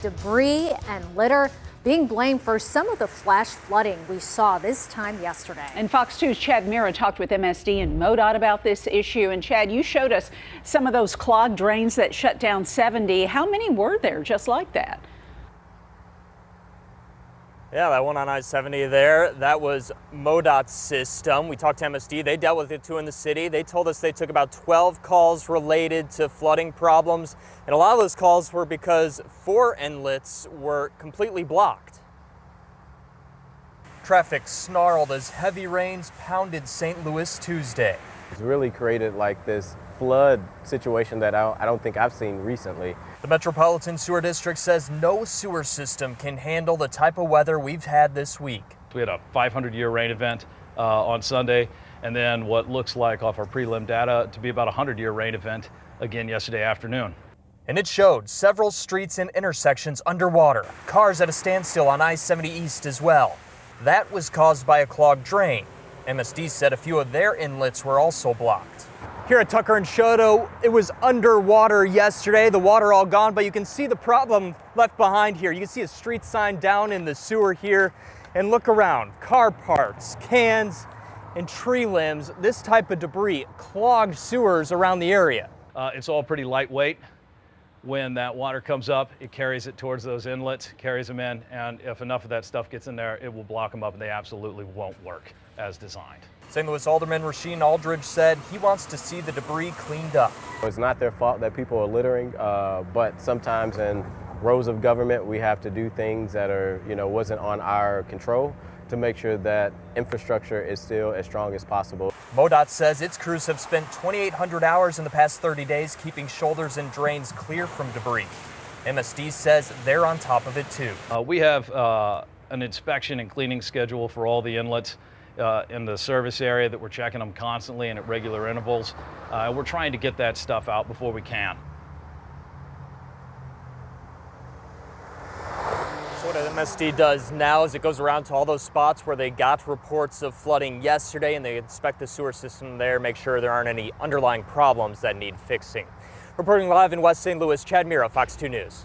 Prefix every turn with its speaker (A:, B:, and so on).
A: Debris and litter being blamed for some of the flash flooding we saw this time yesterday.
B: And Fox 2's Chad Mira talked with MSD and MoDOT about this issue. And Chad, you showed us some of those clogged drains that shut down 70. How many were there just like that?
C: Yeah, that one on I-70 there, that was MoDOT's system. We talked to MSD. They dealt with it too in the city. They told us they took about 12 calls related to flooding problems. And a lot of those calls were because 4 inlets were completely blocked. Traffic snarled as heavy rains pounded St. Louis Tuesday.
D: It's really created like this flood situation that I don't think I've seen recently.
C: The Metropolitan Sewer District says no sewer system can handle the type of weather we've had this week.
E: We had a 500-year rain event on Sunday, and then what looks like off our prelim data to be about a 100-year rain event again yesterday afternoon.
C: And it showed several streets and intersections underwater, cars at a standstill on I-70 East as well. That was caused by a clogged drain. MSD said a few of their inlets were also blocked. Here at Tucker and Choteau, it was underwater yesterday, the water all gone, but you can see the problem left behind here. You can see a street sign down in the sewer here, and look around, car parts, cans, and tree limbs. This type of debris clogged sewers around the area.
E: It's all pretty lightweight. When that water comes up, it carries it towards those inlets, carries them in, and if enough of that stuff gets in there, it will block them up, and they absolutely won't work as designed.
C: St. Louis Alderman Rasheen Aldridge said he wants to see the debris cleaned up.
D: It's not their fault that people are littering, but sometimes in roles of government, we have to do things that are, wasn't on our control to make sure that infrastructure is still as strong as possible.
C: MoDOT says its crews have spent 2,800 hours in the past 30 days keeping shoulders and drains clear from debris. MSD says they're on top of it too.
E: We have an inspection and cleaning schedule for all the inlets in the service area that we're checking them constantly and at regular intervals. We're trying to get that stuff out before we can.
C: So what MSD does now is it goes around to all those spots where they got reports of flooding yesterday, and they inspect the sewer system there, make sure there aren't any underlying problems that need fixing. Reporting live in West St. Louis, Chad Mira, Fox 2 News.